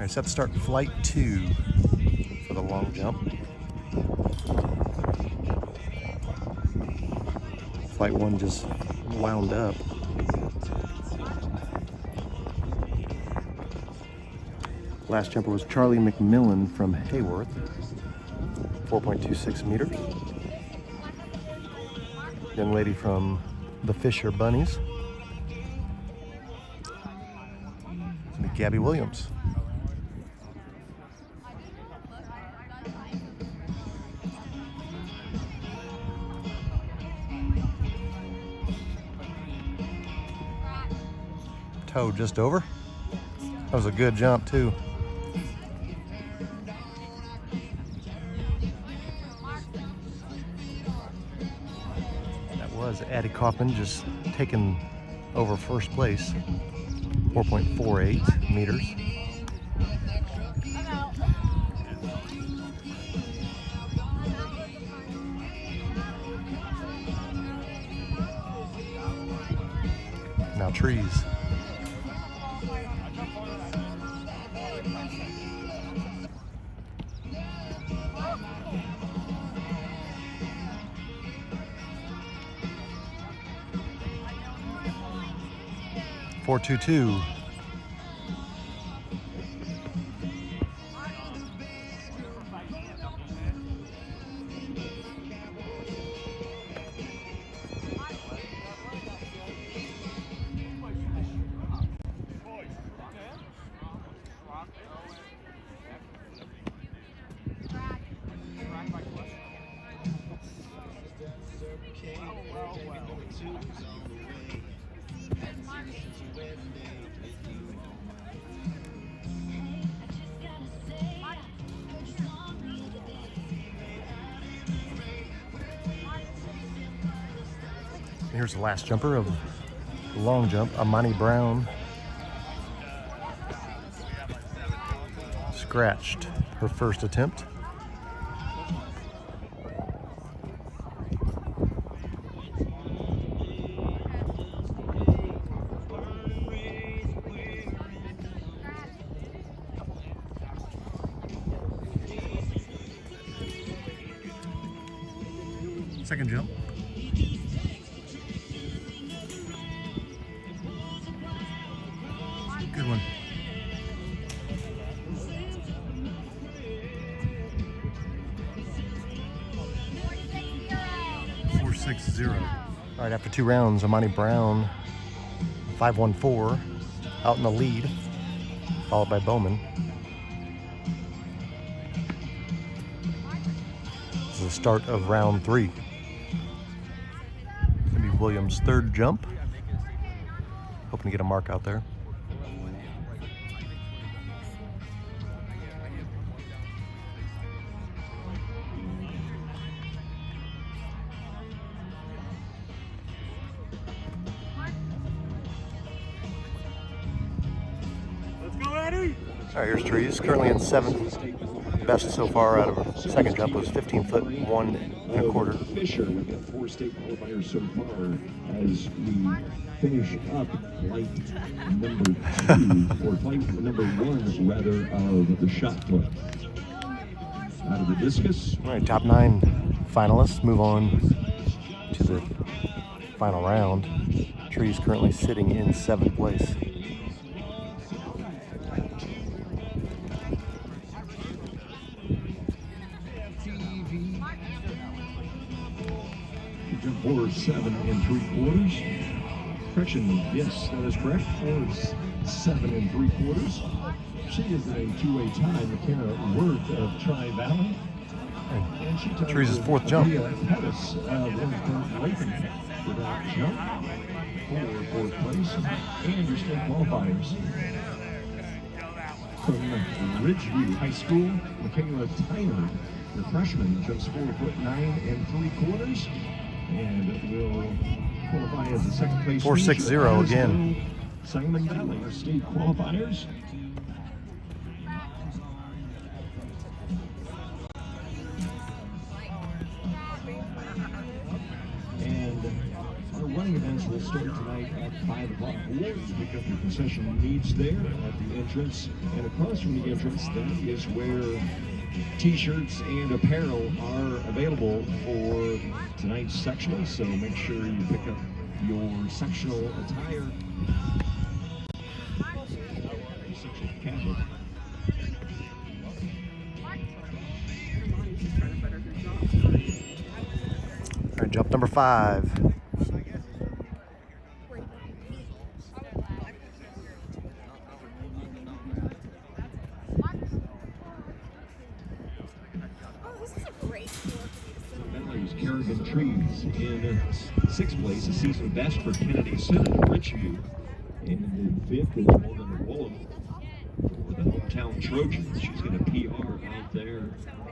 right, set to start flight 2 for the long jump. Flight 1 just wound up. Last jumper was Charlie McMillan from Hayworth, 4.26 meters. Young lady from the Fisher Bunnies, Gabby Williams. Toe just over. That was a good jump too. That was Addie Kaufman just taking over first place, 4.48 meters. Now trees. .422. Here's the last jumper of the long jump, Amani Brown. Scratched her first attempt. Second jump. Good one. .460. All right, after 2 rounds, Amani Brown, 5.14, out in the lead, followed by Bowman. This is the start of round 3. It's gonna be Williams' third jump. Hoping to get a mark out there. All right, here's Trees, currently in 7th. Best so far out of her second jump was 15 foot 1 1/4. Fisher, we've got 4 state qualifiers so far as we finish up flight number 2, or flight number 1, rather, of the shot put. Out of the discus. All right, top 9 finalists move on to the final round. Trees currently sitting in 7th place. Jump for 7 3/4. Correction, yes, that is correct. For 7 3/4. She is a 2-way tie, McKenna Worth of Tri-Valley. And she ties Trees' 4th jump. Pettis of Layton for that jump for 4th place. And your state qualifiers. From Ridgeview High School, Michaela Tyner, the freshman, jumps 4'9 3/4. And will qualify as the second place. 4.60 again. Simon Valley, our state qualifiers. And our flying events will start tonight at 5 o'clock. Please pick up your concession needs there at the entrance. And across from the entrance, that is where t-shirts and apparel are available for tonight's sectional. So make sure you pick up your sectional attire. Sectional cabinet. All right, jump number 5. Carrigan Trees in 6th place, a season best for Kennedy Center Richview. And in 5th is Morgan Woolham for the hometown Trojans. She's going to PR out there,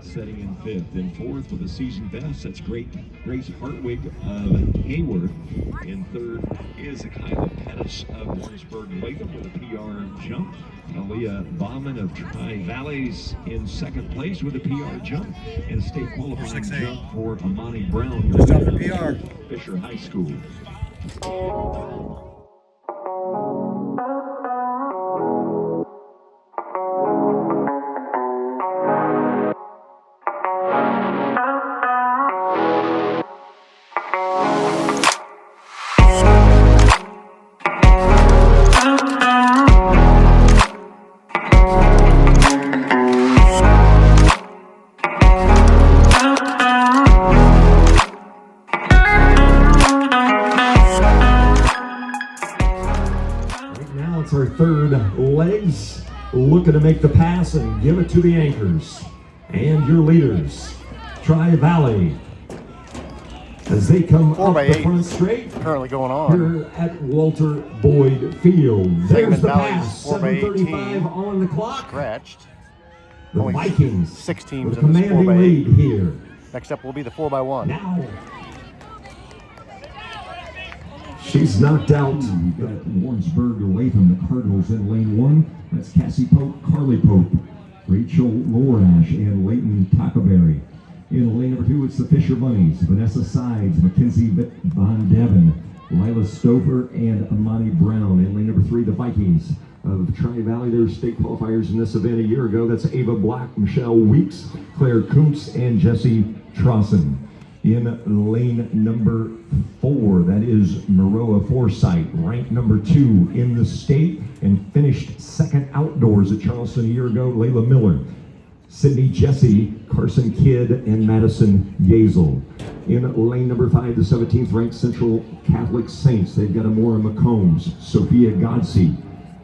setting in 5th. In 4th with a season best, that's Grace Hartwig of Hayward. In 3rd is Kyla Pettis of Warrensburg Latham with a PR jump. Aaliyah Bauman of Tri-Valleys in 2nd place with a PR jump. And a state qualifying jump for Amani Brown. Just after PR. Fisher High School. Our 3rd legs, looking to make the pass and give it to the anchors. And your leaders, Tri-Valley, as they come up the front straight. Currently going on here at Walter Boyd Field. There's the pass, 7:35 on the clock. Scratched. The Only Vikings 6 teams with a in this commanding lead here. Next up will be the 4x1. Now, she's knocked out. We've got Warrensburg Latham, the Cardinals in lane 1. That's Cassie Pope, Carly Pope, Rachel Lorash, and Leighton Tackaberry. In lane number 2, it's the Fisher Bunnies, Vanessa Sides, Mackenzie Von Devon, Lila Stover, and Amani Brown. In lane number 3, the Vikings of Tri-Valley. They're state qualifiers in this event a year ago. That's Ava Black, Michelle Weeks, Claire Kuntz, and Jesse Trosson. In lane number 4, that is Maroa Forsyth, ranked number 2 in the state and finished 2nd outdoors at Charleston a year ago. Layla Miller, Sydney Jesse, Carson Kidd, and Madison Yazel. In lane number 5, the 17th ranked Central Catholic Saints. They've got Amora McCombs, Sophia Godsey,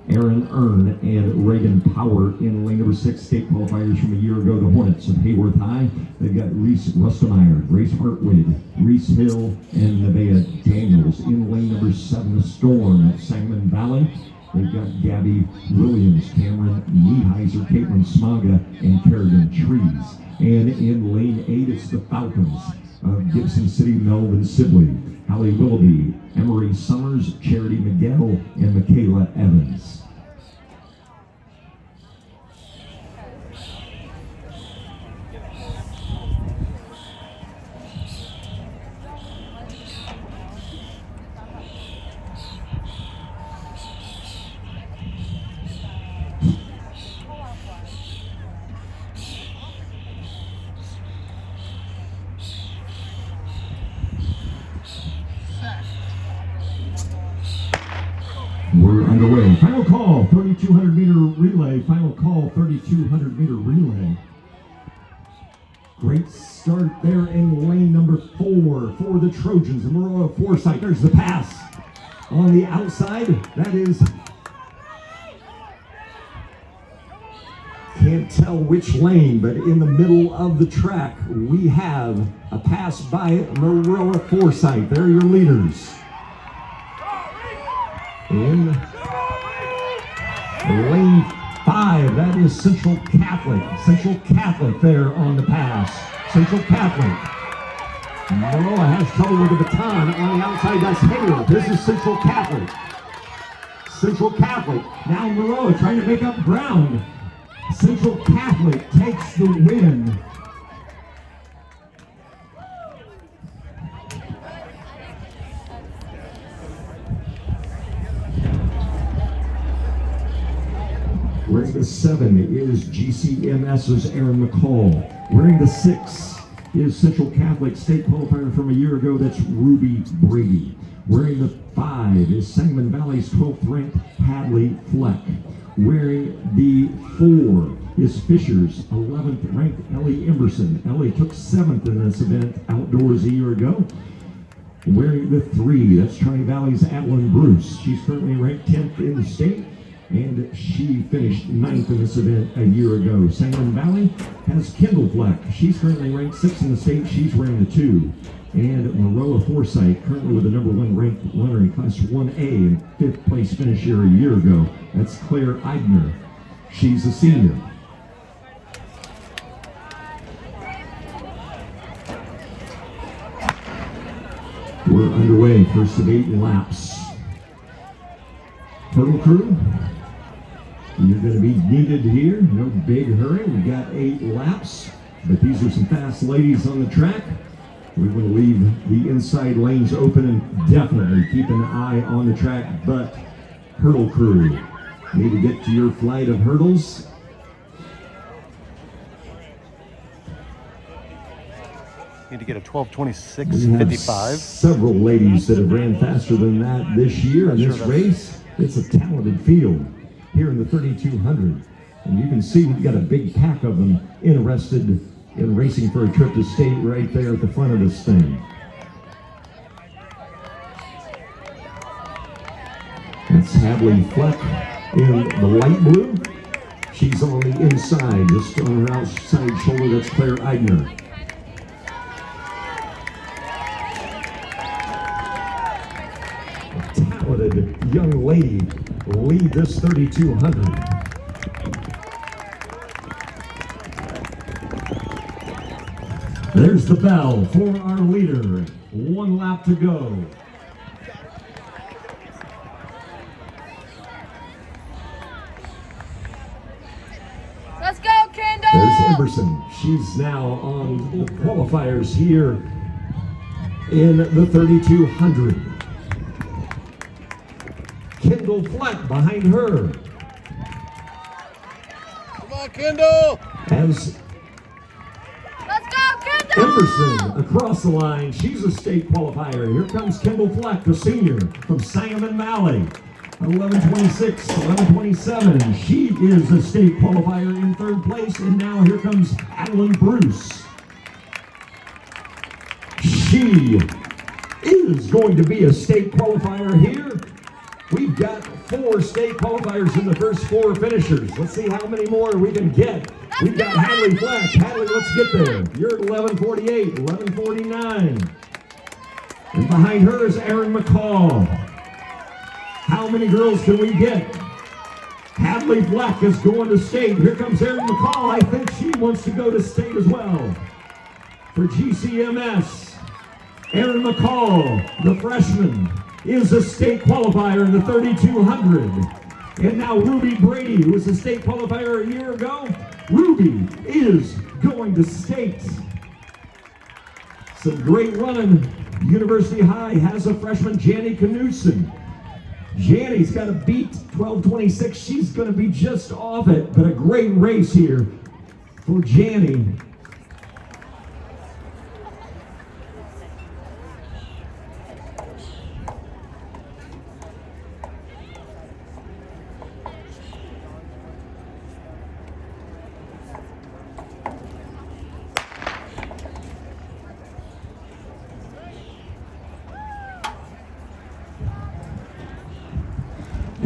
Aaron Earn, and Reagan Power. In lane number 6, state qualifiers from a year ago, the Hornets of Hayworth High. They've got Reese Rustemeyer, Grace Hartwig, Reese Hill, and Nevaeh Daniels. In lane number 7, the Storm of Sangamon Valley. They've got Gabby Williams, Cameron Nieheiser, Caitlin Smaga, and Kerrigan Trees. And in lane 8, it's the Falcons of Gibson City, Melvin Sibley, Hallie Willoughby, Emery Summers, Charity Miguel, and Michaela Evans. We're underway. Final call, 3,200 meter relay. Final call, 3,200 meter relay. Great start there in lane number 4 for the Trojans. Maroa Forsyth. There's the pass on the outside. That is, can't tell which lane, but in the middle of the track, we have a pass by Maroa Forsyth. They're your leaders. In lane 5, that is Central Catholic. Central Catholic there on the pass. Central Catholic. Maroa has trouble with the baton on the outside. That's Hayward. This is Central Catholic. Central Catholic. Now Maroa trying to make up ground. Central Catholic takes the win. Wearing the 7 is GCMS's Aaron McCall. Wearing the 6 is Central Catholic state qualifier from a year ago. That's Ruby Brady. Wearing the 5 is Sangamon Valley's 12th ranked Hadley Fleck. Wearing the 4 is Fisher's 11th ranked Ellie Emberson. Ellie took 7th in this event outdoors a year ago. Wearing the 3, that's Tri-Valley's Adeline Bruce. She's currently ranked 10th in the state, and she finished 9th in this event a year ago. Sangamon Valley has Kendall Fleck. She's currently ranked 6th in the state. She's wearing the 2. And Maroa Forsyth, currently with the number 1 ranked runner in Class 1A and 5th place finish here a year ago. That's Claire Eidner. She's a senior. We're underway, first of 8 laps. Hurdle crew, you're going to be needed here. No big hurry. We got 8 laps, but these are some fast ladies on the track. We want to leave the inside lanes open and definitely keep an eye on the track. But hurdle crew, need to get to your flight of hurdles. Need to get a 12:26.55. Several ladies that have ran faster than that this year in this race. It's a talented field here in the 3200. And you can see we've got a big pack of them interested in racing for a trip to state right there at the front of this thing. That's Hadley Fleck in the light blue. She's on the inside, just on her outside shoulder. That's Claire Eidner. Talented young lady lead this 3200. There's the bell for our leader. 1 lap to go. Let's go, Kendall! There's Emberson. She's now on the qualifiers here in the 3200. Kendall Fleck behind her. Come on, Kendall! As Let's go, Kendall! Emberson across the line. She's a state qualifier. Here comes Kendall Fleck, the senior from Sangamon Valley. 11:26, 11:27. She is a state qualifier in 3rd place. And now here comes Adeline Bruce. She is going to be a state qualifier here. We've got 4 state qualifiers in the first 4 finishers. Let's see how many more we can get. We've got Hadley Fleck. Hadley, let's get there. You're at 11:48, 11:49. And behind her is Aaron McCall. How many girls can we get? Hadley Fleck is going to state. Here comes Aaron McCall. I think she wants to go to state as well. For GCMS, Aaron McCall, the freshman, is a state qualifier in the 3200. And now Ruby Brady, who was a state qualifier a year ago, Ruby is going to state. Some great running. University High has a freshman, Janny Knudsen. Janny's got to beat 12:26. She's going to be just off it, but a great race here for Janny.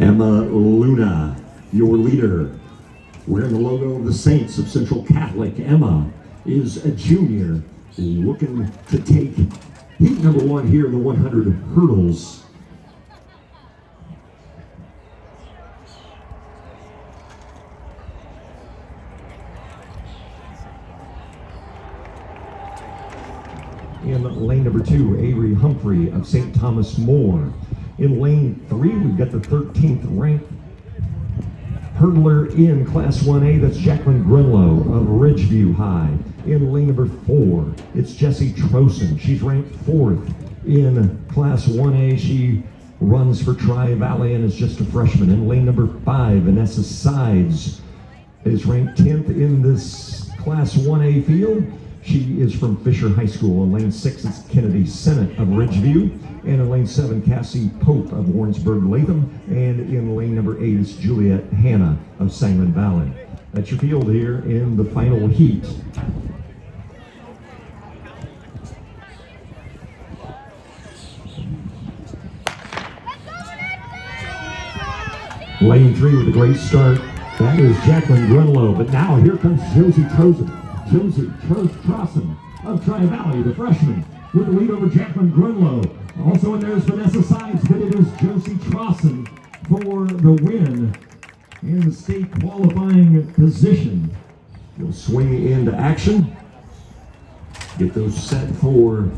Emma Luna, your leader, wearing the logo of the Saints of Central Catholic. Emma is a junior looking to take heat number 1 here in the 100 hurdles. In lane number 2, Avery Humphrey of St. Thomas More. In lane 3, we've got the 13th ranked hurdler in Class 1A. That's Jacqueline Grunlow of Ridgeview High. In lane number 4, it's Jessie Trosen. She's ranked 4th in Class 1A. She runs for Tri-Valley and is just a freshman. In lane number 5, Vanessa Sides is ranked 10th in this Class 1A field. She is from Fisher High School. In lane 6 is Kennedy Sennett of Ridgeview. And in lane 7, Cassie Pope of Warrensburg-Latham. And in lane number 8 is Juliet Hanna of Sangamon Valley. That's your field here in the final heat. Lane 3 with a great start. That is Jacqueline Grunlow. But now here comes Josie Trosen. Josie Trosen of Tri-Valley, the freshman, with the lead over Jacqueline Grunlow. Also in there is Vanessa Sides, but it is Josie Trosen for the win in the state qualifying position. We'll swing into action. Get those set for,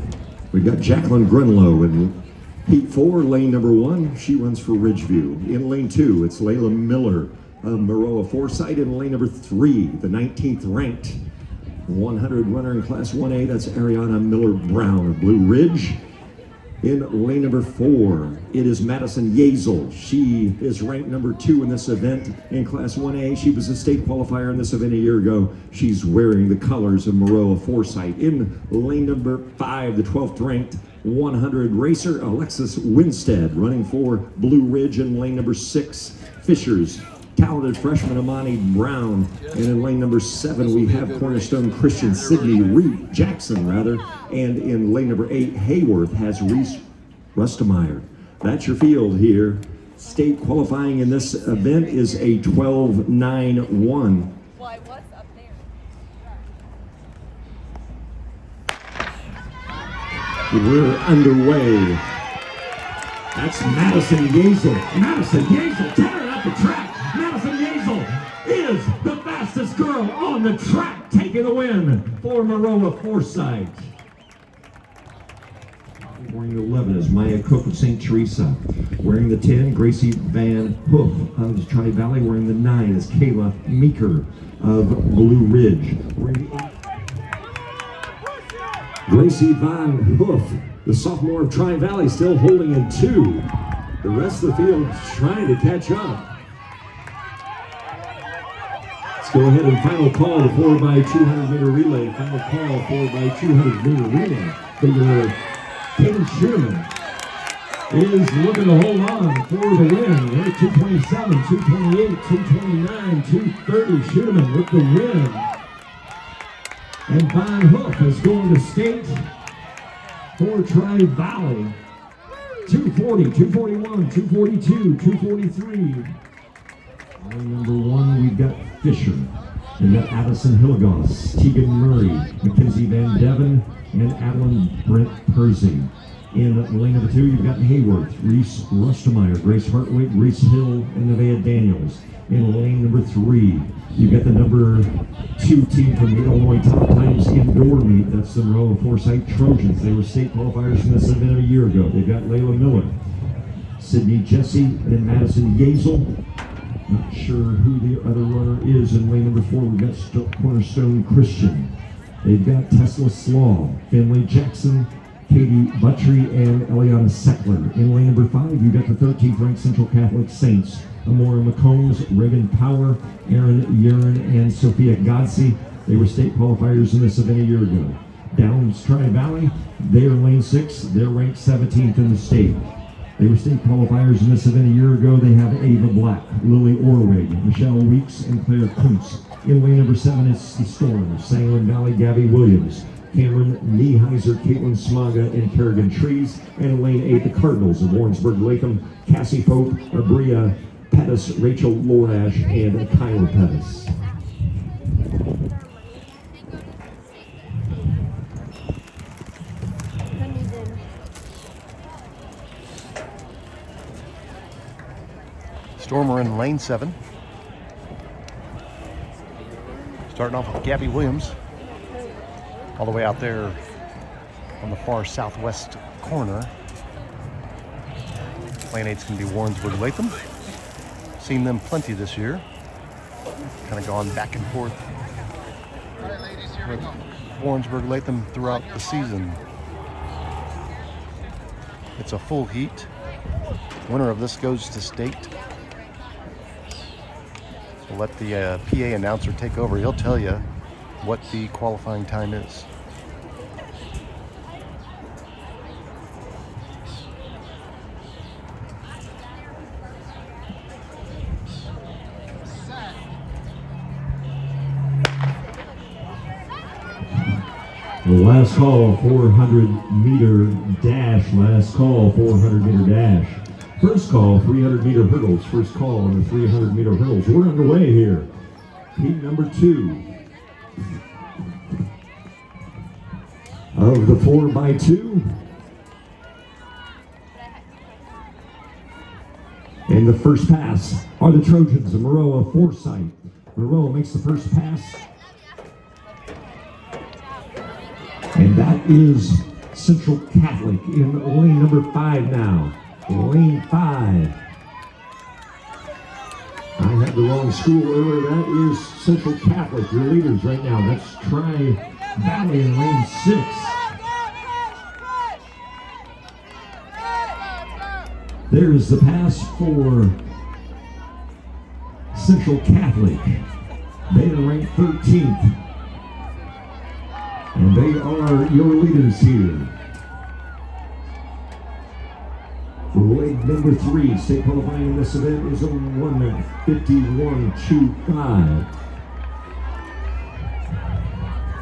we've got Jacqueline Grunlow in Heat 4, lane number 1, she runs for Ridgeview. In lane 2, it's Layla Miller of Maroa Forsyth. In lane number 3, the 19th ranked 100 runner in Class 1A, that's Ariana Miller Brown of Blue Ridge. In lane number 4, it is Madison Yazel. She is ranked number 2 in this event in Class 1A. She was a state qualifier in this event a year ago. She's wearing the colors of Maroa Forsyth. In lane number 5, the 12th ranked 100 racer, Alexis Winstead, running for Blue Ridge. In lane number 6, Fisher's talented freshman Amani Brown. And in lane number 7, we have Cornerstone Christian Sydney Jackson. And in lane number 8, Hayworth has Reese Rustemeyer. That's your field here. State qualifying in this event is a 12-9-1. Why, what's up there? We're underway. That's Madison Yazel. Madison Yazel tearing up the track. Madison Yazel is the fastest girl on the track, taking the win for Maroa Forsyth. Wearing the 11 is Maya Cook of St. Teresa. Wearing the 10, Gracie Van Hoof of Tri-Valley. Wearing the 9 is Kayla Meeker of Blue Ridge. Wearing the 8, Gracie Van Hoof, the sophomore of Tri-Valley, still holding in 2. The rest of the field trying to catch up. Let's go ahead and final call the 4x200 meter relay. Final call 4x200 meter relay. Figure Katie Sherman is looking to hold on for the win. They're 227, 228, 229, 230. Sherman with the win. And Van Hoof is going to state for Tri-Valley. 240, 241, 242, 243. Line number 1, we've got Fisher. We've got Addison Hilligos, Tegan Murray, Mackenzie Van Devon, and Adeline Brent Persing. In lane number 2, you've got Hayworth, Reese Rustemeyer, Grace Hartwig, Reese Hill, and Nevaeh Daniels. In lane number 3, you've got the number 2 team from the Illinois Top Times Indoor Meet. That's the Maroa Forsyth Trojans. They were state qualifiers in this event a year ago. They've got Layla Miller, Sydney Jesse, and Madison Yazel. Not sure who the other runner is. In lane number 4, we've got Cornerstone Christian. They've got Tesla Slaw, Finley Jackson, Katie Buttry, and Eliana Seckler. In lane number 5, you've got the 13th ranked Central Catholic Saints. Amora McCombs, Reagan Power, Aaron Yearn, and Sophia Godsey. They were state qualifiers in this event a year ago. Downs Tri-Valley, they're in lane 6. They're ranked 17th in the state. They were state qualifiers in this event a year ago. They have Ava Black, Lily Orwig, Michelle Weeks, and Claire Kuntz. In lane number 7 is the Storm, Sangamon Valley, Gabby Williams, Cameron Nieheiser, Caitlin Smaga, and Kerrigan Trees. And in lane 8, the Cardinals of Warrensburg-Latham, Cassie Pope, Abria Pettis, Rachel Lorash, and Kyle Pettis. Stormer in lane 7. Starting off with Gabby Williams, all the way out there on the far southwest corner. Lane 8's going to be Warrensburg-Latham. Seen them plenty this year. Kind of gone back and forth with Warrensburg-Latham throughout the season. It's a full heat. Winner of this goes to state. We'll let the PA announcer take over. He'll tell you what the qualifying time is. The last call, 400-meter dash. Last call, 400-meter dash. First call, 300-meter hurdles. First call on the 300-meter hurdles. We're underway here. Heat number 2 of the 4x2. And the first pass are the Trojans of Maroa Forsyth. Maroa makes the first pass. And that is Central Catholic in lane number 5 now. Lane 5. I had the wrong school earlier. That is Central Catholic, your leaders right now. That's Tri-Valley in lane 6. There is the pass for Central Catholic. They are ranked 13th. And they are your leaders here. Leg number 3, state qualifying in this event is a 1:51.25.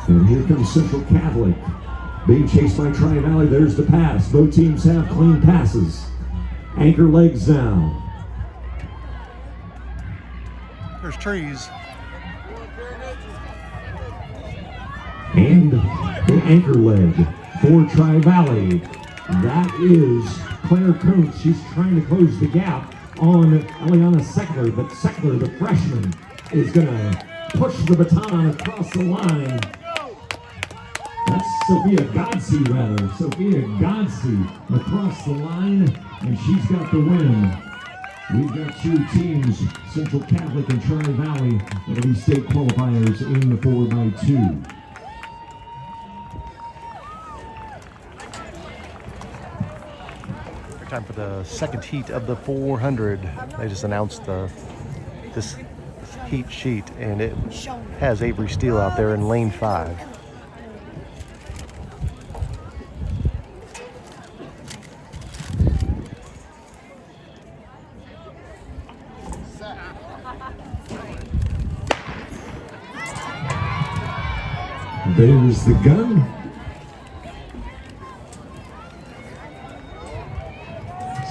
And here comes Central Catholic, being chased by Tri-Valley. There's the pass. Both teams have clean passes. Anchor legs down. There's trees. And the anchor leg for Tri-Valley. That is Claire Coates. She's trying to close the gap on Eliana Seckler, but Seckler, the freshman, is going to push the baton across the line. That's Sophia Godsey, rather. Sophia Godsey across the line, and she's got the win. We've got 2 teams, Central Catholic and Tri-Valley, that'll be state qualifiers in the 4x2. Time for the second heat of the 400. They just announced this heat sheet, and it has Avery Steele out there in lane 5. There's the gun.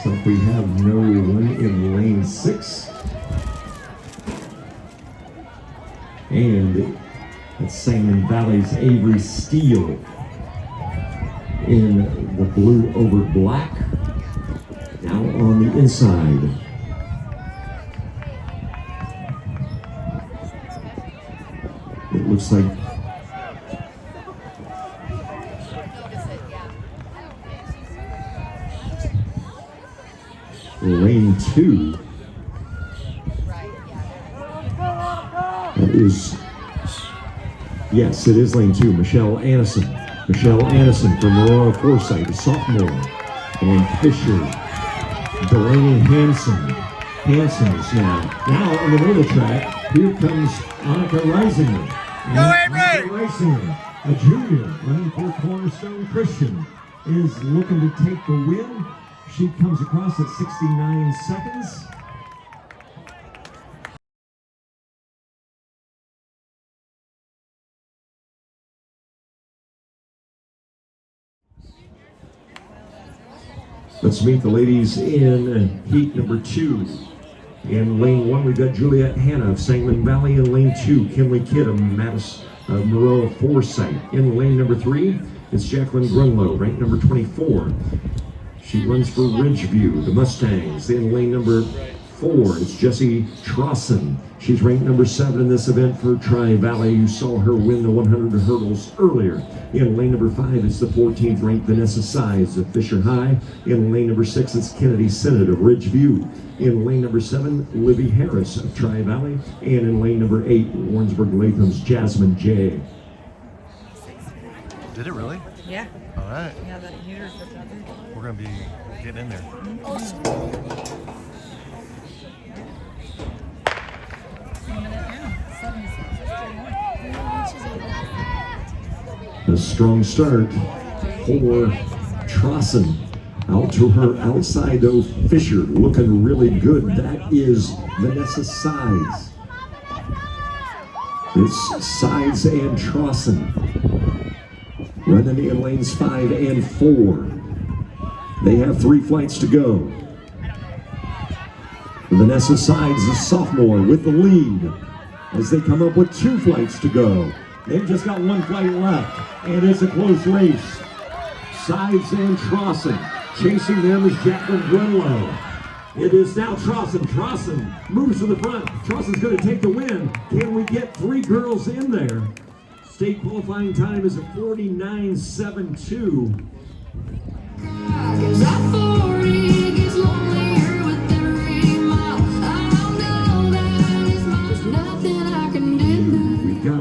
So we have no one in lane 6. And it's Sangamon Valley's Avery Steele in the blue over black. Now on the inside. It looks like lane 2. That is, yes, it is lane 2. Michelle Anderson. Michelle Anderson from Maroa Forsyth, a sophomore. And Fisher. Delaney Hanson. Hanson's now on the middle track. Here comes Annika Reisinger. Go, Avery! Annika Reisinger, a junior running for Cornerstone Christian, is looking to take the win. She comes across at 69 seconds. Let's meet the ladies in heat number 2. In lane 1, we've got Juliet Hanna of Sangamon Valley. In lane 2, Kinley Kidd of Maroa Forsyth. In lane number 3, it's Jacqueline Grunlow, ranked number 24. She runs for Ridgeview, the Mustangs. In lane number 4, it's Jessie Trosson. She's ranked number 7 in this event for Tri-Valley. You saw her win the 100 hurdles earlier. In lane number 5, it's the 14th ranked Vanessa Sides of Fisher High. In lane number 6, it's Kennedy Sennett of Ridgeview. In lane number 7, Libby Harris of Tri-Valley. And in lane number 8, Warrensburg Latham's Jasmine J. Did it really? Yeah. All right. Yeah, that heater's hooked up. We're going to be getting in there. I'm gonna A strong start for Trosson. Out to her outside though, Fisher looking really good. That is Vanessa Sides. It's Sides and Trosson running in lanes 5 and 4. They have 3 flights to go. Vanessa Sides, the sophomore, with the lead as they come up with 2 flights to go. They've just got 1 flight left, and it's a close race. Sides and Trosson. Chasing them is Jacqueline Grunlow. It is now Trosson. Trosson moves to the front. Trosson's going to take the win. Can we get 3 girls in there? State qualifying time is a 49.72.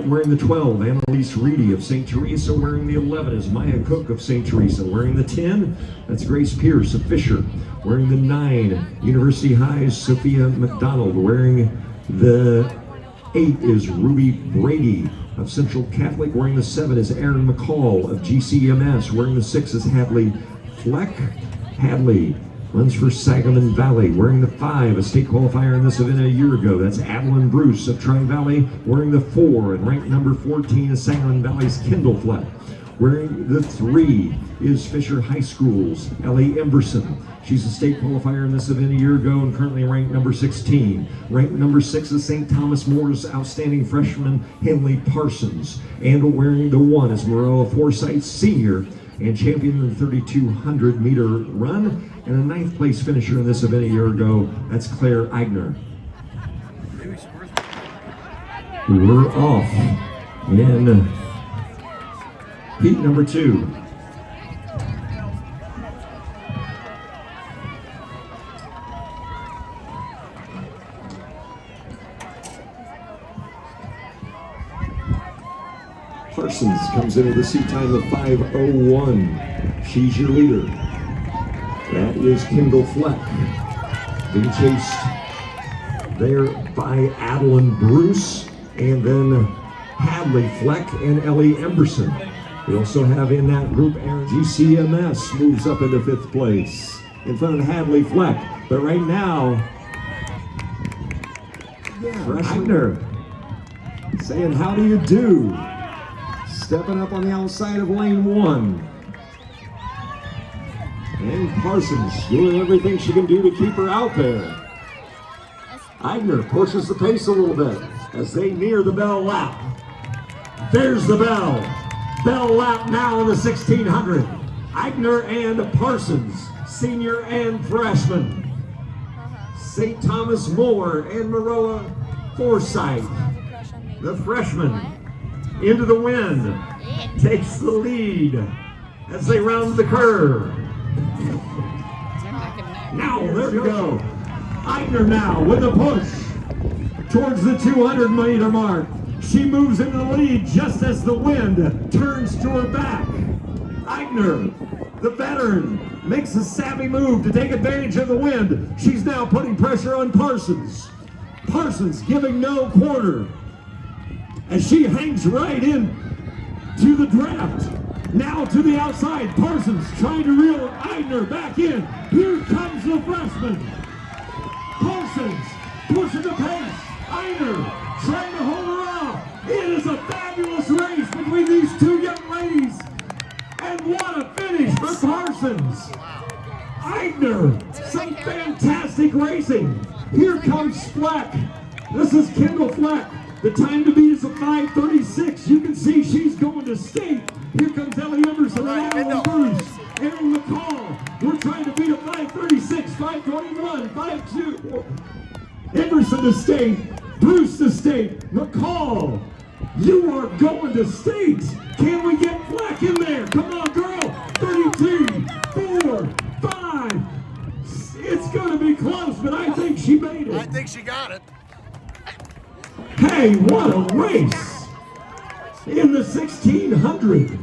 Wearing the 12, Annalise Reedy of St. Teresa. Wearing the 11 is Maya Cook of St. Teresa. Wearing the 10, that's Grace Pierce of Fisher. Wearing the 9, University High's Sophia McDonald. Wearing the 8 is Ruby Brady of Central Catholic. Wearing the 7 is Erin McCall of GCMS. Wearing the 6 is Hadley Fleck. Hadley runs for Sangamon Valley. Wearing the 5, a state qualifier in this event a year ago. That's Adeline Bruce of Tri-Valley. Wearing the 4, and ranked number 14 is Sangamon Valley's Kendall Fleck. Wearing the 3 is Fisher High School's Ellie Emberson. She's a state qualifier in this event a year ago and currently ranked number 16. Ranked number 6 is St. Thomas More's outstanding freshman Henley Parsons. And wearing the 1 is Maroa Forsyth Senior and champion in the 3,200 meter run, and a 9th place finisher in this event a year ago. That's Claire Eigner. We're off in heat number 2. Parsons comes into the seat time of 5:01. She's your leader. That is Kendall Fleck. Being chased there by Adeline Bruce, and then Hadley Fleck and Ellie Emberson. We also have in that group Aaron. GCMS moves up into 5th place in front of Hadley Fleck. But right now, Eigner saying, "How do you do?" Stepping up on the outside of lane 1. And Parsons doing everything she can do to keep her out there. Eigner pushes the pace a little bit as they near the bell lap. There's the bell. Bell lap now in the 1600. Eigner and Parsons, senior and freshman. St. Thomas Moore and Maroa Forsyth, the freshman. Into the wind, takes the lead as they round the curve. Now, there we go. Eigner now with a push towards the 200 meter mark. She moves into the lead just as the wind turns to her back. Eigner, the veteran, makes a savvy move to take advantage of the wind. She's now putting pressure on Parsons. Parsons giving no quarter, as she hangs right in to the draft. Now to the outside, Parsons trying to reel Eigner back in. Here comes the freshman. Parsons pushing the pace. Eigner trying to hold her off. It is a fabulous race between these 2 young ladies. And what a finish for Parsons. Eigner, some fantastic racing. Here comes Fleck. This is Kendall Fleck. The time to beat is a 5:36. You can see she's going to state. Here comes Ellie Emerson and Alan Bruce. Aaron McCall. We're trying to beat a 5:36, 5:21, 5:2. Emerson to state. Bruce to state. McCall. You are going to state. Can we get Fleck in there? Come on, girl. 33, 4, 5. It's going to be close, but I think she made it. I think she got it. Hey, what a race in the 1600.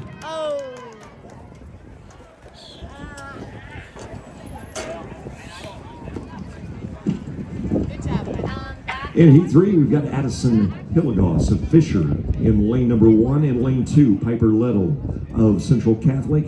In heat 3, we've got Addison Hilligoss of Fisher In lane number 1, in lane 2, Piper Little of Central Catholic.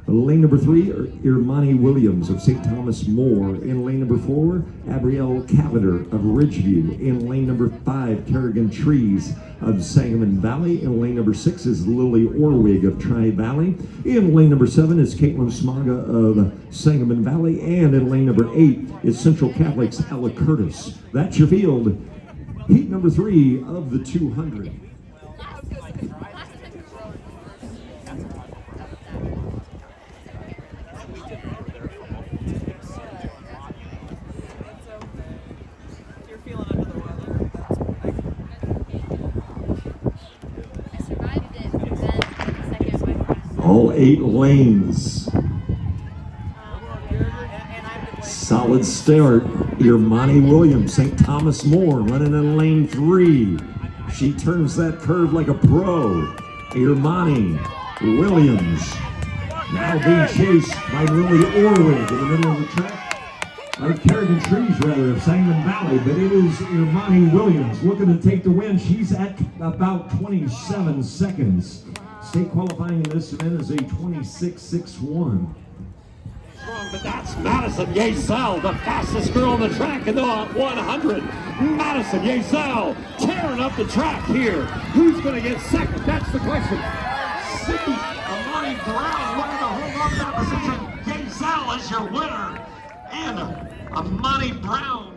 Lane number 3, Irmani Williams of St. Thomas More. In lane number 4, Abrielle Cavender of Ridgeview. In lane number 5, Kerrigan Trees of Sangamon Valley. In lane number 6 is Lily Orwig of Tri-Valley. In lane number 7 is Caitlin Smaga of Sangamon Valley. And in lane number 8 is Central Catholic's Ella Curtis. That's your field. Heat number 3 of the 200. All 8 lanes. Solid start. Irmani Williams, St. Thomas More, running in lane 3. She turns that curve like a pro. Irmani Williams. Now being chased by Lily Orwig in the middle of the track. Or Kerrigan Trees, rather, of Sangamon Valley, but it is Irmani Williams looking to take the win. She's at about 27 seconds. State qualifying in this event is a 26.61. But that's Madison Yezel, the fastest girl on the track in the 100. Madison Yezel tearing up the track here. Who's going to get second? That's the question. Sydney Amani Brown looking to hold on to that position. Yezel is your winner. And Amani Brown